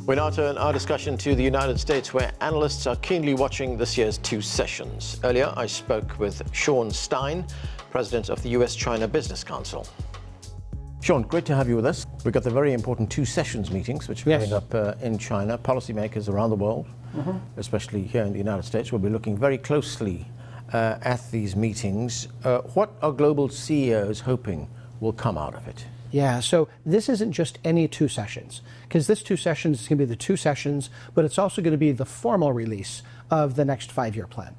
We now turn our discussion to the United States, where analysts are keenly watching this year's two sessions. Earlier, I spoke with Stein, president of the US-China Business Council. Sean, great to have you with us. We've got the very important two sessions meetings, which are coming up in China. Policymakers around the world, especially here in the United States, will be looking very closely at these meetings. What are global CEOs hoping will come out of it? Yeah, so this isn't just any two sessions, because this two sessions is going to be the two sessions, but it's also going to be the formal release of the next five-year plan.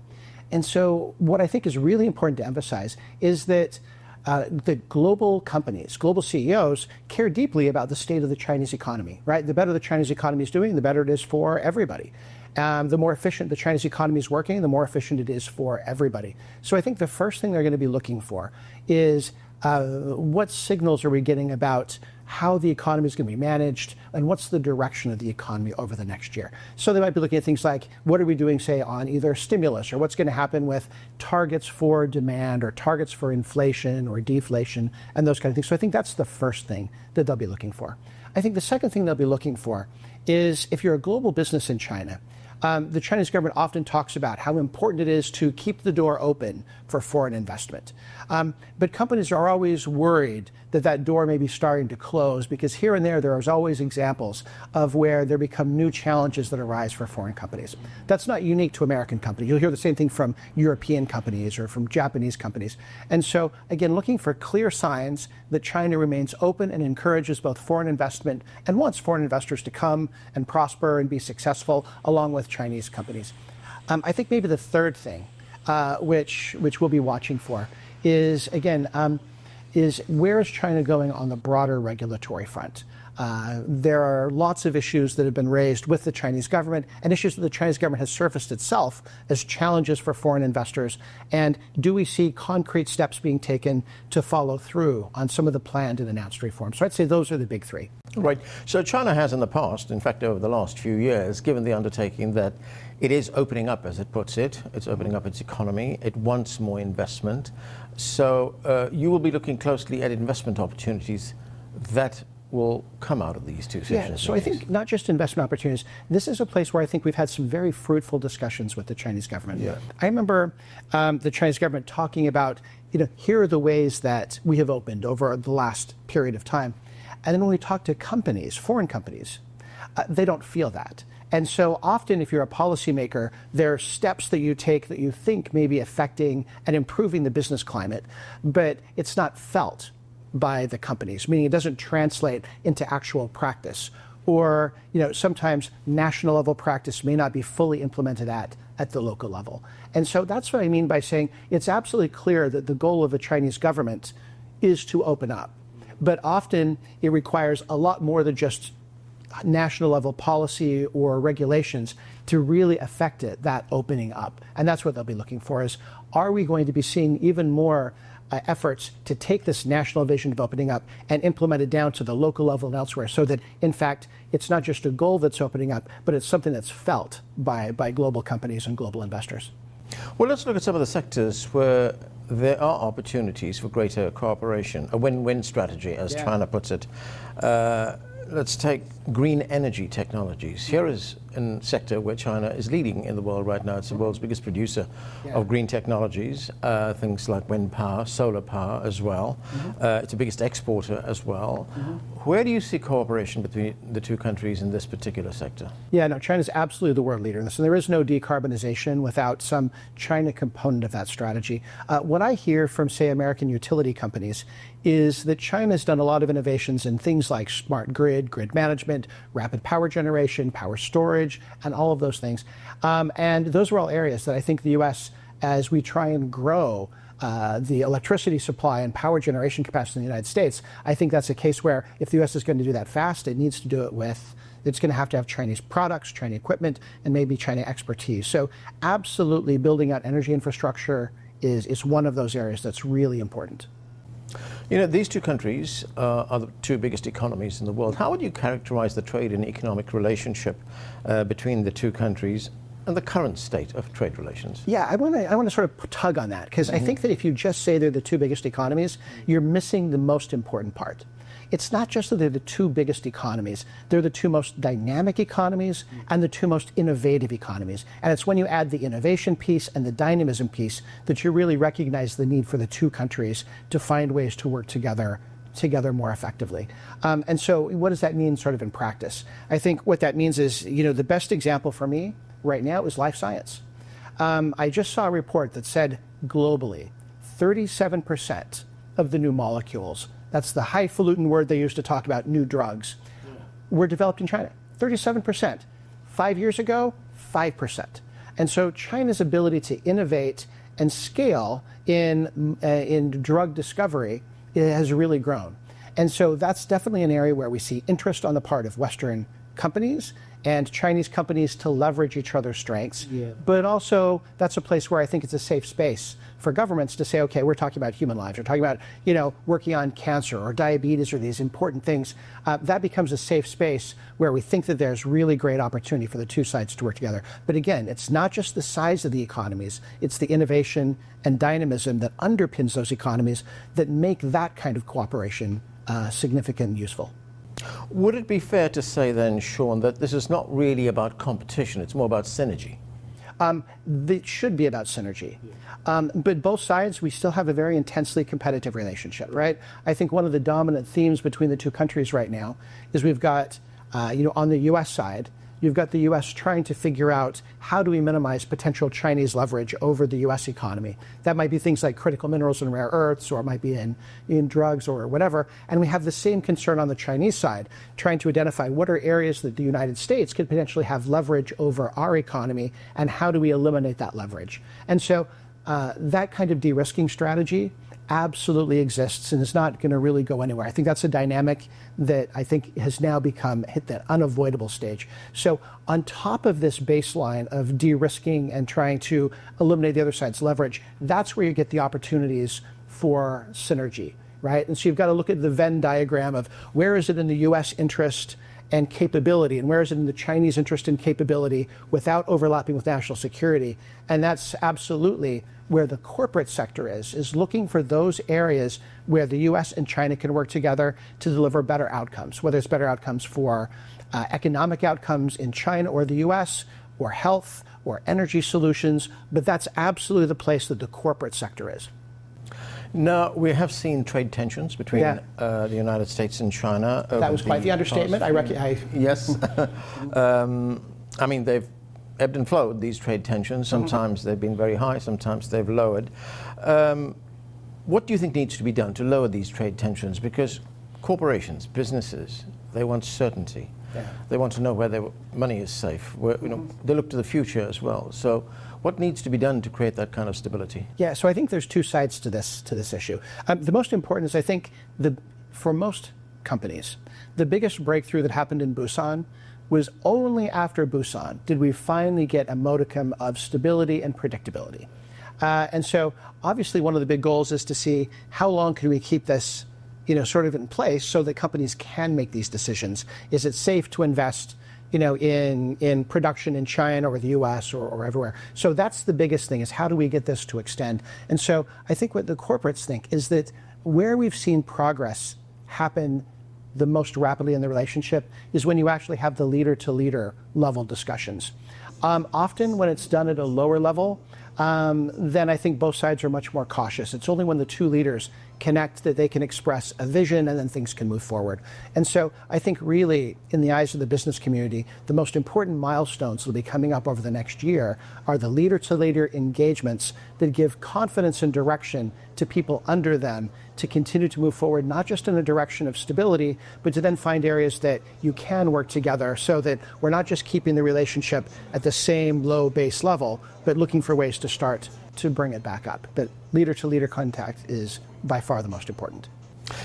And so what I think is really important to emphasize is that the global companies, global CEOs, care deeply about the state of the Chinese economy, right? The better the Chinese economy is doing, the better it is for everybody. The more efficient the Chinese economy is working, the more efficient it is for everybody. So I think the first thing they're going to be looking for is what signals are we getting about how the economy is going to be managed and what's the direction of the economy over the next year. So they might be looking at things like, what are we doing, say, on either stimulus, or what's going to happen with targets for demand or targets for inflation or deflation and those kind of things. So I think that's the first thing that they'll be looking for. I think the second thing they'll be looking for is, if you're a global business in China, the Chinese government often talks about how important it is to keep the door open for foreign investment. But companies are always worried that that door may be starting to close, because here and there is always examples of where there become new challenges that arise for foreign companies. That's not unique to American companies. You'll hear the same thing from European companies or from Japanese companies. And so, again, looking for clear signs that China remains open and encourages both foreign investment and wants foreign investors to come and prosper and be successful along with Chinese companies. I think maybe the third thing, which we'll be watching for, is, again, is where is China going on the broader regulatory front? There are lots of issues that have been raised with the Chinese government, and issues that the Chinese government has surfaced itself as challenges for foreign investors. And do we see concrete steps being taken to follow through on some of the planned and announced reforms? So I'd say those are the big three. Right. So China has in the past, in fact over the last few years, given the undertaking that it is opening up, as it puts it. It's opening up its economy. It wants more investment. So you will be looking closely at investment opportunities that will come out of these two sessions. Yeah, so I think not just investment opportunities. This is a place where I think we've had some very fruitful discussions with the Chinese government. Yeah. I remember the Chinese government talking about, here are the ways that we have opened over the last period of time. And then when we talk to companies, foreign companies, they don't feel that. And so often, if you're a policymaker, there are steps that you take that you think may be affecting and improving the business climate, but it's not felt by the companies, meaning it doesn't translate into actual practice. Or, sometimes national level practice may not be fully implemented at the local level. And so that's what I mean by saying it's absolutely clear that the goal of the Chinese government is to open up. But often it requires a lot more than just national level policy or regulations to really affect it, that opening up. And that's what they'll be looking for, is, are we going to be seeing even more efforts to take this national vision of opening up and implement it down to the local level and elsewhere, so that, in fact, it's not just a goal that's opening up, but it's something that's felt by global companies and global investors. Well, let's look at some of the sectors where there are opportunities for greater cooperation, a win-win strategy, as China puts it. Let's take green energy technologies. Here is a sector where China is leading in the world right now. It's the world's biggest producer of green technologies, things like wind power, solar power as well. It's the biggest exporter as well. Where do you see cooperation between the two countries in this particular sector? Yeah, no, China's absolutely the world leader in this, and there is no decarbonization without some China component of that strategy. What I hear from, say, American utility companies is that China's done a lot of innovations in things like smart grid management, rapid power generation, power storage, and all of those things. And those are all areas that I think the U.S., as we try and grow the electricity supply and power generation capacity in the United States, I think that's a case where, if the U.S. is going to do that fast, it needs to do it with, it's going to have Chinese products, Chinese equipment, and maybe China expertise. So absolutely, building out energy infrastructure is one of those areas that's really important. These two countries are the two biggest economies in the world. How would you characterize the trade and economic relationship between the two countries and the current state of trade relations? Yeah, I want to sort of tug on that, because I think that if you just say they're the two biggest economies, you're missing the most important part. it's not just that they're the two biggest economies, they're the two most dynamic economies and the two most innovative economies. And it's when you add the innovation piece and the dynamism piece that you really recognize the need for the two countries to find ways to work together more effectively. And so what does that mean sort of in practice? I think what that means is, the best example for me right now is life science. I just saw a report that said globally, 37% of the new molecules, that's the highfalutin word they use to talk about new drugs, were developed in China. 37%. 5 years ago, 5%. And so China's ability to innovate and scale in drug discovery has really grown. And so that's definitely an area where we see interest on the part of Western companies and Chinese companies to leverage each other's strengths. Yeah. But also, that's a place where I think it's a safe space for governments to say, okay, we're talking about human lives. We're talking about, working on cancer or diabetes or these important things. That becomes a safe space where we think that there's really great opportunity for the two sides to work together. But again, it's not just the size of the economies, it's the innovation and dynamism that underpins those economies that make that kind of cooperation significant and useful. Would it be fair to say then, Sean, that this is not really about competition, it's more about synergy? It should be about synergy. But both sides, we still have a very intensely competitive relationship, right? I think one of the dominant themes between the two countries right now is we've got, on the U.S. side, you've got the U.S. trying to figure out how do we minimize potential Chinese leverage over the U.S. economy. That might be things like critical minerals and rare earths, or it might be in drugs or whatever. And we have the same concern on the Chinese side, trying to identify what are areas that the United States could potentially have leverage over our economy, and how do we eliminate that leverage. And so that kind of de-risking strategy absolutely exists and is not going to really go anywhere. I think that's a dynamic that I think has now hit that unavoidable stage. So on top of this baseline of de-risking and trying to eliminate the other side's leverage, that's where you get the opportunities for synergy, right? And so you've got to look at the Venn diagram of where is it in the U.S. interest and capability, and where is it in the Chinese interest and capability without overlapping with national security. And that's absolutely where the corporate sector is looking for those areas where the U.S. and China can work together to deliver better outcomes, whether it's better outcomes for economic outcomes in China or the U.S., or health, or energy solutions, but that's absolutely the place that the corporate sector is. Now, we have seen trade tensions between the United States and China. That was quite the understatement. Yes. I mean, they've ebbed and flowed, these trade tensions. Sometimes they've been very high, sometimes they've lowered. What do you think needs to be done to lower these trade tensions? Because corporations, businesses, they want certainty. Yeah. They want to know where their money is safe. They look to the future as well. So what needs to be done to create that kind of stability? Yeah, so I think there's two sides to this issue. The most important is, I think, for most companies, the biggest breakthrough that happened in Busan was only after Busan did we finally get a modicum of stability and predictability. And so obviously one of the big goals is to see how long can we keep this sort of in place so that companies can make these decisions. Is it safe to invest in production in China or the US or everywhere? So that's the biggest thing, is how do we get this to extend? And so I think what the corporates think is that where we've seen progress happen the most rapidly in the relationship is when you actually have the leader-to-leader level discussions. Often when it's done at a lower level, then I think both sides are much more cautious. It's only when the two leaders connect that they can express a vision, and then things can move forward. And so I think really, in the eyes of the business community, the most important milestones that will be coming up over the next year are the leader-to-leader engagements that give confidence and direction to people under them to continue to move forward, not just in the direction of stability, but to then find areas that you can work together so that we're not just keeping the relationship at the same low base level, but looking for ways to start to bring it back up. But leader-to-leader contact is by far the most important.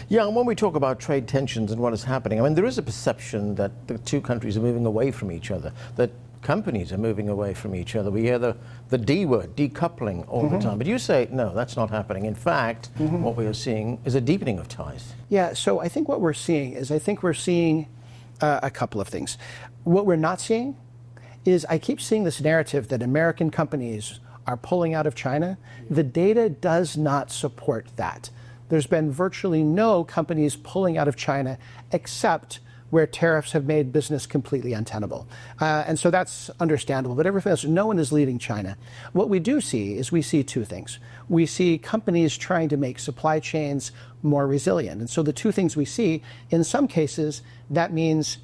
Yeah, and when we talk about trade tensions and what is happening, I mean, there is a perception that the two countries are moving away from each other, that companies are moving away from each other. We hear the D word, decoupling, all the time. But you say, no, that's not happening. In fact, what we are seeing is a deepening of ties. Yeah, so I think what we're seeing is, a couple of things. What we're not seeing is, I keep seeing this narrative that American companies are pulling out of China. The data does not support that. there's been virtually no companies pulling out of China except where tariffs have made business completely untenable. And so that's understandable, but everything else, no one is leaving China. What we do see is we see two things. We see companies trying to make supply chains more resilient. And so the two things we see, in some cases, that means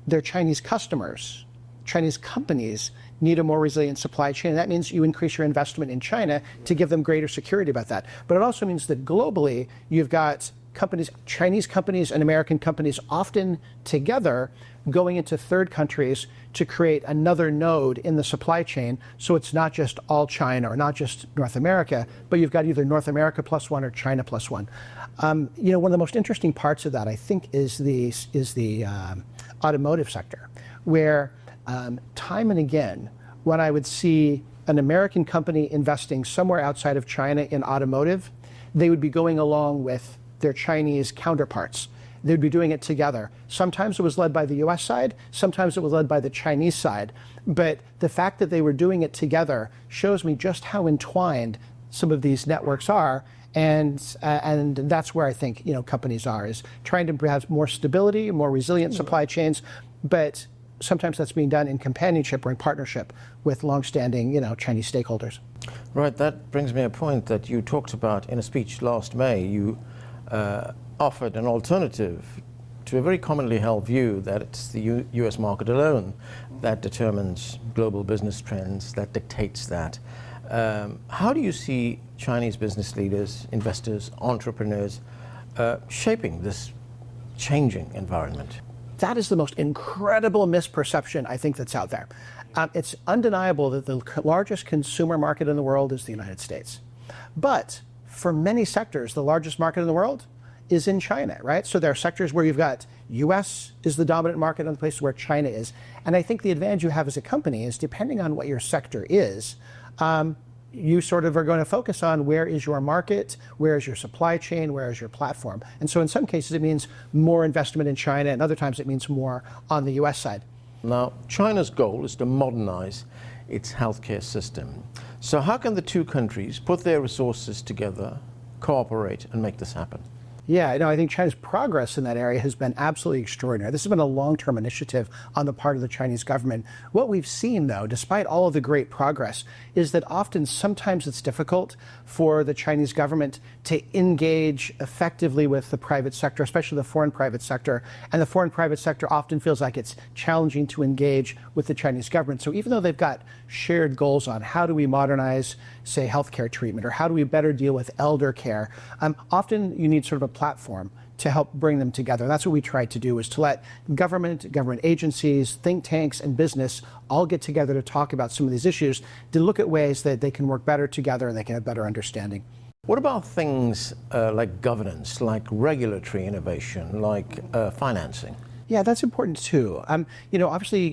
their Chinese customers, Chinese companies need a more resilient supply chain. And that means you increase your investment in China to give them greater security about that. But it also means that globally, you've got companies, Chinese companies and American companies often together going into third countries to create another node in the supply chain. So it's not just all China or not just North America, but you've got either North America plus one or China plus one. One of the most interesting parts of that, I think, is the automotive sector, where time and again, when I would see an American company investing somewhere outside of China in automotive, they would be going along with their Chinese counterparts. They'd be doing it together. Sometimes it was led by the US side, sometimes it was led by the Chinese side. But the fact that they were doing it together shows me just how entwined some of these networks are. And that's where I think companies are, is trying to have more stability, more resilient supply chains. But sometimes that's being done in companionship or in partnership with longstanding Chinese stakeholders. Right, that brings me a point that you talked about in a speech last May. You offered an alternative to a very commonly held view that it's the US market alone that determines global business trends, that dictates that. How do you see Chinese business leaders, investors, entrepreneurs shaping this changing environment? That is the most incredible misperception I think that's out there. It's undeniable that the largest consumer market in the world is the United States. But for many sectors, the largest market in the world is in China, right? So there are sectors where you've got US is the dominant market and the places where China is. And I think the advantage you have as a company is, depending on what your sector is, you sort of are going to focus on where is your market, where is your supply chain, where is your platform. And so in some cases it means more investment in China, and other times it means more on the US side. Now, China's goal is to modernize its healthcare system. So how can the two countries put their resources together, cooperate, and make this happen? Yeah, I think China's progress in that area has been absolutely extraordinary. This has been a long-term initiative on the part of the Chinese government. What we've seen, though, despite all of the great progress, is that sometimes it's difficult for the Chinese government to engage effectively with the private sector, especially the foreign private sector. And the foreign private sector often feels like it's challenging to engage with the Chinese government. So even though they've got shared goals on how do we modernize, say, healthcare treatment, or how do we better deal with elder care, often you need sort of a platform to help bring them together. That's what we tried to do, is to let government agencies, think tanks, and business all get together to talk about some of these issues, to look at ways that they can work better together and they can have better understanding. What about things like governance, like regulatory innovation, like financing? Yeah, that's important too. Obviously,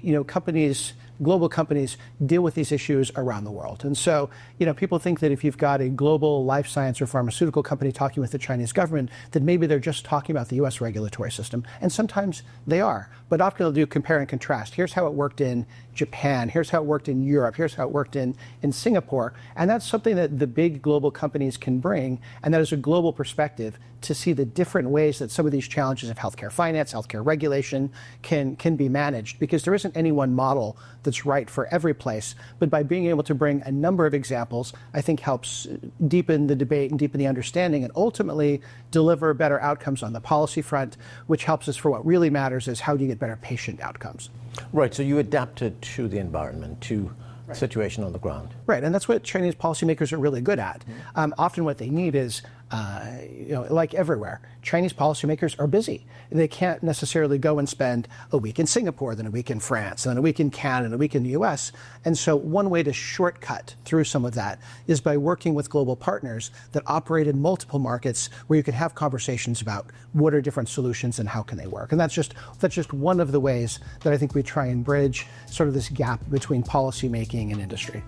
global companies deal with these issues around the world. And so, people think that if you've got a global life science or pharmaceutical company talking with the Chinese government, that maybe they're just talking about the US regulatory system. And sometimes they are. But often they'll do compare and contrast. Here's how it worked in Japan. Here's how it worked in Europe. Here's how it worked in Singapore. And that's something that the big global companies can bring. And that is a global perspective to see the different ways that some of these challenges of healthcare finance, healthcare regulation can be managed. Because there isn't any one model that's right for every place. But by being able to bring a number of examples, I think helps deepen the debate and deepen the understanding, and ultimately deliver better outcomes on the policy front, which helps us for what really matters, is how do you get better patient outcomes. Right, so you adapted to the environment, to the situation on the ground. Right, and that's what Chinese policymakers are really good at. Often what they need is, like everywhere, Chinese policymakers are busy. They can't necessarily go and spend a week in Singapore, then a week in France, then a week in Canada, a week in the US. And so one way to shortcut through some of that is by working with global partners that operate in multiple markets, where you can have conversations about what are different solutions and how can they work. And that's just one of the ways that I think we try and bridge sort of this gap between policymaking and industry.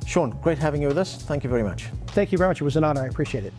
Sean, great having you with us. Thank you very much. Thank you very much. It was an honor. I appreciate it.